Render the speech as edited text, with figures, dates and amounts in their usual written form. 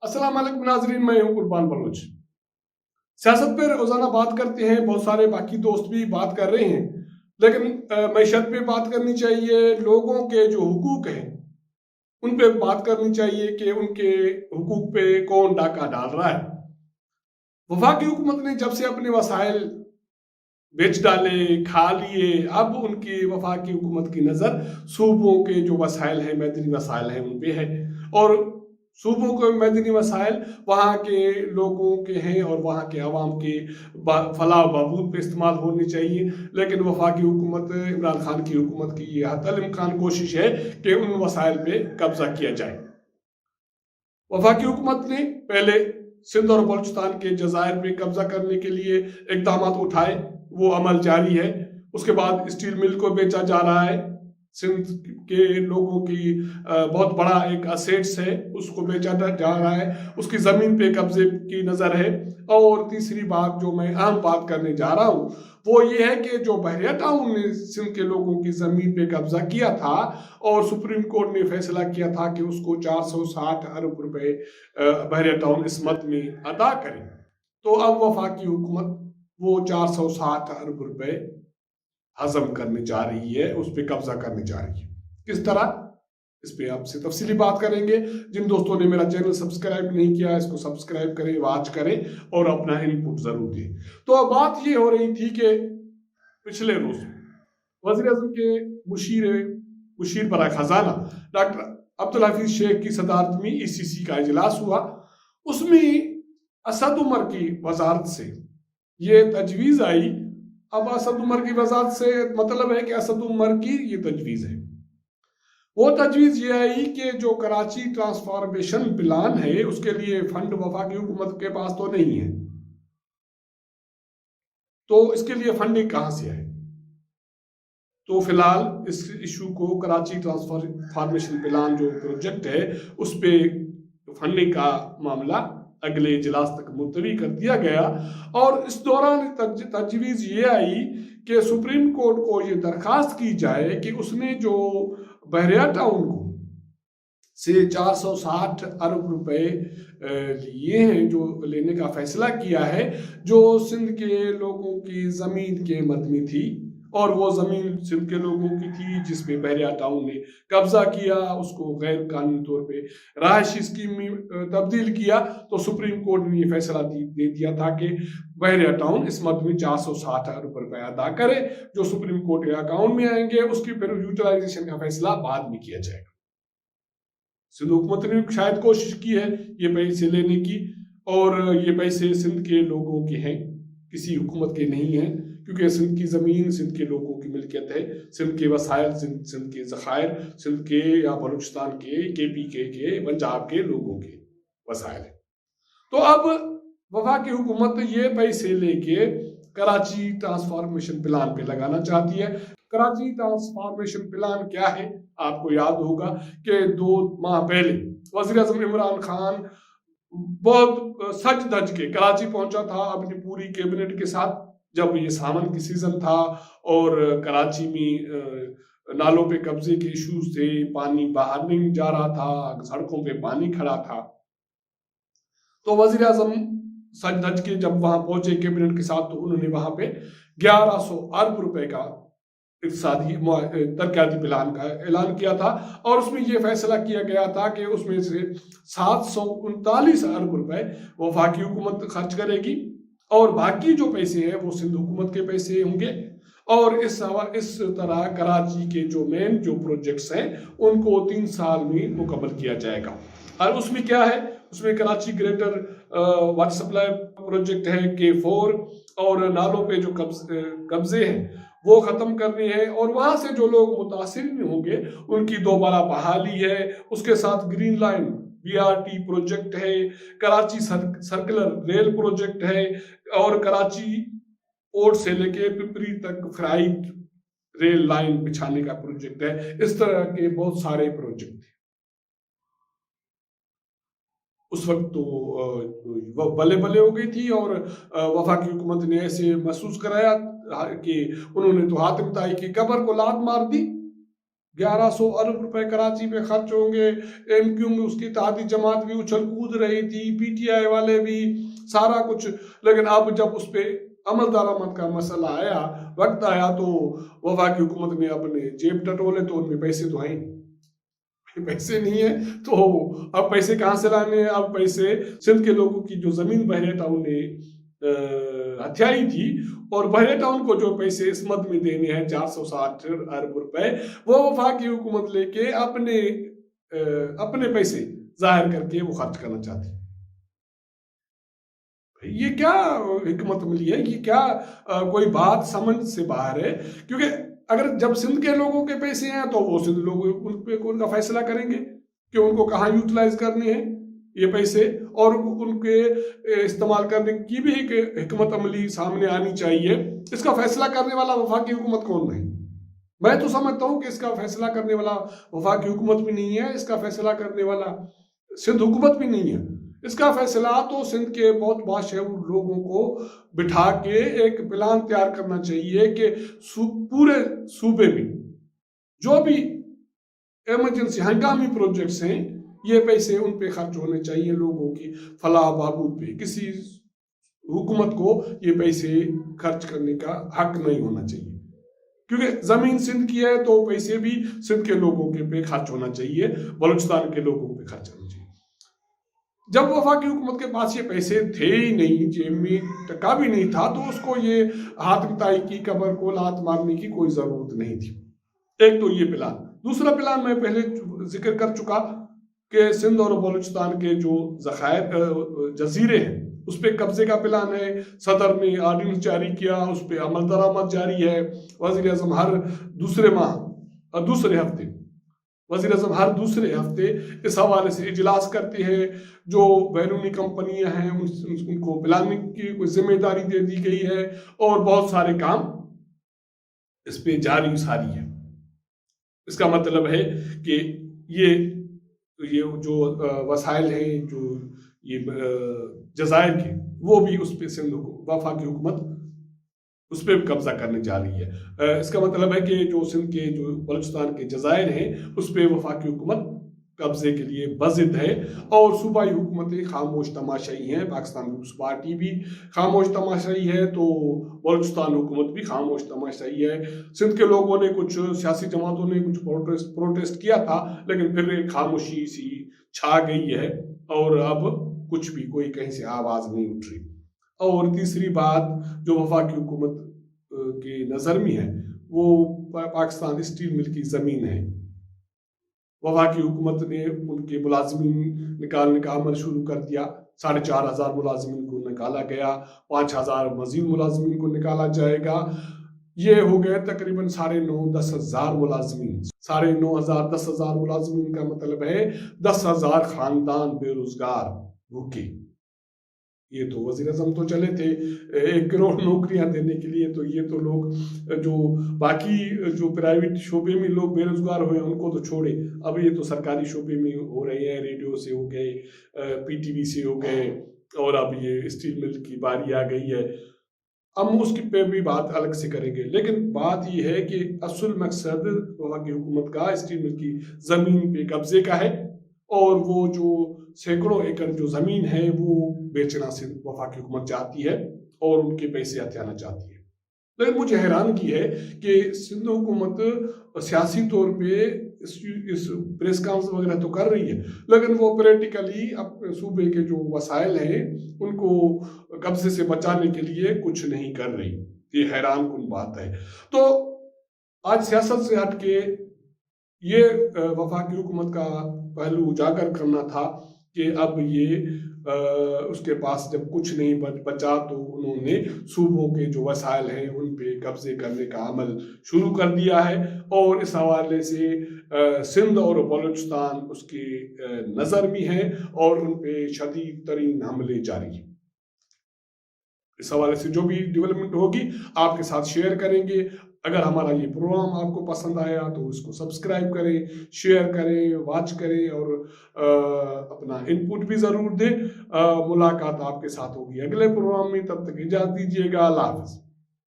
अस्सलाम वालेकुम नाजरीन, मैं हूं कुर्बान बलोच। सियासत पे रोजाना बात करते हैं, बहुत सारे बाकी दोस्त भी बात कर रहे हैं, लेकिन मैशत पे बात करनी चाहिए, लोगों के जो हुकूक हैं उन पे बात करनी चाहिए कि उनके हुकूक पे कौन डाका डाल रहा है। वफाकी हुकूमत ने जब से अपने वसाइल बेच डाले, खा लिए, अब उनकी वफाकी हुकूमत की नज़र सूबों के जो वसाइल हैं, मैदनी वसाइल हैं, उन पे है। और सूबों के मैदनी वसाइल वहाँ के लोगों के हैं और वहाँ के अवाम के फलाह बहबूद पे इस्तेमाल होने चाहिए। लेकिन वफाकी हुकूमत, इमरान खान की हुकूमत की ये हतल इम्कान कोशिश है कि उन वसाइल पे कब्जा किया जाए। वफाकी हुकूमत ने पहले सिंध और बलूचिस्तान के जजायर पे कब्जा करने के लिए इकदाम उठाए, वो अमल जारी है। उसके बाद स्टील मिल को बेचा जा रहा है, सिंध के लोगों की बहुत बड़ा एक असेट्स है, उसको बेचा जा रहा है, उसकी ज़मीन पे कब्जे की नज़र है। और तीसरी बात जो मैं अहम बात करने जा रहा हूँ वो ये है कि जो बहरिया टाउन ने सिंध के लोगों की ज़मीन पे कब्जा किया था और सुप्रीम कोर्ट ने फैसला किया था कि उसको 460 अरब रुपए बहरिया टाउन इस मद में अदा करें, तो अब वफाकी हुकूमत वो 460 अरब रुपए हजम करने जा रही है, उस पर कब्जा करने जा रही है। किस तरह, इस पे आपसे तफसीली बात करेंगे। जिन दोस्तों ने मेरा चैनल सब्सक्राइब नहीं किया, इसको सब्सक्राइब करें, वॉच करें और अपना इनपुट जरूर दें। तो अब बात ये हो रही थी कि पिछले रोज वज़ीर-ए-आज़म के मुशीर बरा खजाना डॉक्टर अब्दुल हफीज शेख की सदारत में ECC का इजलास हुआ। उसमें असद उमर की वजारत से ये तजवीज़ आई। अब असद उमर की वजारत से मतलब है कि असद उमर की ये तजवीज़ है। वो तजवीज़ ये आई कि जो कराची ट्रांसफॉर्मेशन प्लान है उसके लिए फंड वफाकी हुकूमत के पास तो नहीं है, तो इसके लिए फंडिंग कहाँ से आए। तो फिलहाल इस इशू को कराची ट्रांसफॉर्मेशन प्लान जो प्रोजेक्ट है उस पे फंडिंग का मामला अगले इजलास तक मुलतवी कर दिया गया। और इस दौरान तजवीज़ ये आई कि सुप्रीम कोर्ट को ये दरखास्त की जाए कि उसने जो बहरिया टाउन को से 460 अरब रुपए लिए हैं, जो लेने का फैसला किया है, जो सिंध के लोगों की ज़मीन के मद में थी और वो ज़मीन सिंध के लोगों की थी जिसमें बहरिया टाउन ने कब्जा किया, उसको गैर कानूनी तौर पे रहायशी स्कीम में तब्दील किया। तो सुप्रीम कोर्ट ने ये फैसला दे दिया था कि बहरिया टाउन इस मद में 460 अरब रुपए अदा करे। जो सुप्रीम कोर्ट के अकाउंट में आएंगे उसकी फिर यूटिलाइजेशन का फैसला बाद में किया जाएगा। सिंध हुकूमत ने शायद कोशिश की है ये पैसे लेने की, और ये पैसे सिंध के लोगों के हैं, किसी हुकूमत के नहीं हैं, क्योंकि सिंध की ज़मीन सिंध के लोगों की मिल्कियत है। सिंध के वसाइल सिंध के ज़खायर सिंध के या बलूचिस्तान के KPK के पंजाब के लोगों के वसाइल है। तो अब वफाकी हुकूमत ये पैसे लेके कराची ट्रांसफॉर्मेशन प्लान पे लगाना चाहती है। कराची ट्रांसफॉर्मेशन प्लान क्या है, आपको याद होगा कि 2 माह पहले वज़ीर-ए-आज़म इमरान खान बहुत सज धज के कराची पहुंचा था अपनी पूरी कैबिनेट के साथ, जब ये सावन की सीजन था और कराची में नालों पे कब्जे के इश्यूज थे, पानी बाहर नहीं जा रहा था, सड़कों पे पानी खड़ा था। तो वज़ीर-ए-आज़म सज धज के जब वहां पहुंचे कैबिनेट के साथ, तो उन्होंने वहां पे 1100 अरब रुपए का इक़्तिसादी तरक्याती प्लान का ऐलान किया था। और उसमें यह फैसला किया गया था कि उसमें से 739 अरब रुपए वफाकी हुकूमत खर्च करेगी और बाकी जो पैसे हैं वो सिंध हुकूमत के पैसे होंगे। और इस तरह कराची के जो मेन जो प्रोजेक्ट्स हैं उनको 3 साल में मुकम्मल किया जाएगा। और उसमें क्या है, उसमें Karachi greater water supply project है K4, और नालों पे जो कब्जे हैं वो ख़त्म करने हैं, और वहाँ से जो लोग मुतासिर होंगे उनकी दोबारा बहाली है। उसके साथ ग्रीन लाइन BRT प्रोजेक्ट है, कराची सर्कुलर रेल प्रोजेक्ट है, और कराची पोर्ट से लेके पिपरी तक फ्राइट रेल लाइन बिछाने का प्रोजेक्ट है। इस तरह के बहुत सारे प्रोजेक्ट हैं। उस वक्त तो बले बले हो गई थी और वफाकी हुकूमत ने ऐसे महसूस कराया कि उन्होंने तो हातिम ताई की कब्र को लात मार दी, 1100 अरब रुपए कराची पे खर्च होंगे। MQ में उसकी इत्तेहादी जमात भी उछल कूद रही थी, PTI वाले भी, सारा कुछ। लेकिन अब जब उस पे अमल दरामद का मसला आया, वक्त आया, तो वफाकी हुकूमत ने अपने जेब टटोले, तो उनमें पैसे तो हैं नहीं, पैसे नहीं है, तो अब पैसे कहाँ से लाने हैं? अब पैसे सिंध के लोगों की जो जमीन बहरे टाउन ने हथियाई थी, और बहरे टाउन को जो पैसे इस मद में देने हैं 460 अरब रुपए, वो वफाकी हुकूमत लेके अपने पैसे जाहिर करके वो खर्च करना चाहती है। ये क्या हिकमत मिली है? ये क्या कोई बात समझ से बाहर है? क्योंकि अगर जब सिंध के लोगों के पैसे हैं तो वो सिंध लोग उन पे उनका फैसला करेंगे कि उनको कहाँ यूटिलाइज करने हैं ये पैसे, और उनके इस्तेमाल करने की भी एक हिकमत अमली सामने आनी चाहिए। इसका फैसला करने वाला वफाकी हुकूमत कौन है? मैं तो समझता हूँ कि इसका फैसला करने वाला वफाकी हुकूमत भी नहीं है, इसका फैसला करने वाला सिंध हुकूमत भी नहीं है। इसका फैसला तो सिंध के बहुत बाशऊर लोगों को बिठा के एक प्लान तैयार करना चाहिए कि पूरे सूबे में जो भी इमरजेंसी हंगामी प्रोजेक्ट्स हैं, ये पैसे उन पे खर्च होने चाहिए, लोगों की फलाह बहबूद पे। किसी हुकूमत को ये पैसे खर्च करने का हक नहीं होना चाहिए, क्योंकि जमीन सिंध की है तो पैसे भी सिंध के लोगों के पे खर्च होना चाहिए, बलूचिस्तान के लोगों पे खर्च होना चाहिए। जब वफाकी हुकूमत के पास ये पैसे थे ही नहीं, जेब में टका भी नहीं था, तो उसको ये हाथ मिताई की, कबर को लात मारने की कोई जरूरत नहीं थी। एक तो ये प्लान। दूसरा प्लान मैं पहले जिक्र कर चुका कि सिंध और बलूचिस्तान के जो ज़खायर जजीरे हैं उस पर कब्जे का प्लान है। सदर ने आर्डिनेंस जारी किया, उस पर अमल दरामद जारी है। वज़ीर आज़म हर दूसरे हफ्ते इस हवाले से इजलास करते हैं। जो बैरूनी कंपनियां हैं उनको प्लानिंग की कोई जिम्मेदारी दे दी गई है, और बहुत सारे काम इस पे जारी सारी है। इसका मतलब है कि ये जो वसाइल हैं, जो ये जजायर के, वो भी उस पे सिंध वफाकी हुकूमत उस पर कब्जा करने जा रही है। इसका मतलब है कि जो सिंध के जो बलूचिस्तान के जजायर हैं उस पर वफाकी हुकूमत कब्जे के लिए बज़िद है, और सूबाई हुकूमतें खामोश तमाशाई हैं। पाकिस्तान पीपल्स पार्टी भी खामोश तमाशाई है, तो बलूचिस्तान हुकूमत भी खामोश तमाशाई है। सिंध के लोगों ने, कुछ सियासी जमातों ने कुछ प्रोटेस्ट किया था, लेकिन फिर खामोशी सी छा गई है, और अब कुछ भी कोई कहीं से आवाज़ नहीं उठ रही। और तीसरी बात जो वफाकी हुकूमत की नज़र में है, वो पाकिस्तान स्टील मिल की ज़मीन है। वफाकी हुकूमत ने उनके मुलाजमीन निकालने का अमल शुरू कर दिया। 4,500 मुलाजमीन को निकाला गया, 5,000 मजीद मुलाजमीन को निकाला जाएगा। ये हो गए तकरीबन 9,500-10,000 मुलाजमीन। 9,500 10,000 मुलाजमीन का मतलब है 10,000 खानदान बेरोजगार भूखे। ये तो वज़ीर आज़म तो चले थे 1 करोड़ नौकरियां देने के लिए, तो ये तो लोग जो बाकी जो प्राइवेट शोबे में लोग बेरोजगार हुए उनको तो छोड़े, अब ये तो सरकारी शोबे में हो रहे हैं। रेडियो से हो गए, PTV से हो गए, और अब ये स्टील मिल की बारी आ गई है। हम उसकी पे भी बात अलग से करेंगे, लेकिन बात ये है कि असल मकसद वफाकी हुकूमत का स्टील मिल की ज़मीन पे कब्जे का है, और वो जो सैकड़ों एकड़ जो ज़मीन है वो बेचना से वफाकी हुकूमत चाहती है, और उनके पैसे हथियाना चाहती है। लेकिन मुझे हैरानगी है कि सिंध हुकूमत सियासी तौर पे इस प्रेस कॉन्फ्रेंस वगैरह तो कर रही है, लेकिन वो पॉलिटिकली अपने सूबे के जो वसाइल हैं उनको कब्जे से बचाने के लिए कुछ नहीं कर रही। ये हैरान कुन बात है। तो आज सियासत से हट के ये वफाकी हुकूमत का पहलू उजागर करना था कि अब ये उसके पास जब कुछ नहीं बचा, तो उन्होंने सूबों के जो वसाइल हैं उन पे कब्जे करने का अमल शुरू कर दिया है, और इस हवाले से सिंध और बलूचिस्तान उसकी नज़र में है, और उन पे शदीद तरीन हमले जारी हैं। इस हवाले से जो भी डेवलपमेंट होगी आपके साथ शेयर करेंगे। अगर हमारा ये प्रोग्राम आपको पसंद आया तो इसको सब्सक्राइब करें, शेयर करें, वॉच करें, और अपना इनपुट भी ज़रूर दें। मुलाकात आपके साथ होगी अगले प्रोग्राम में, तब तक इजाज़त दीजिएगा। अल्लाह हाफ़िज़।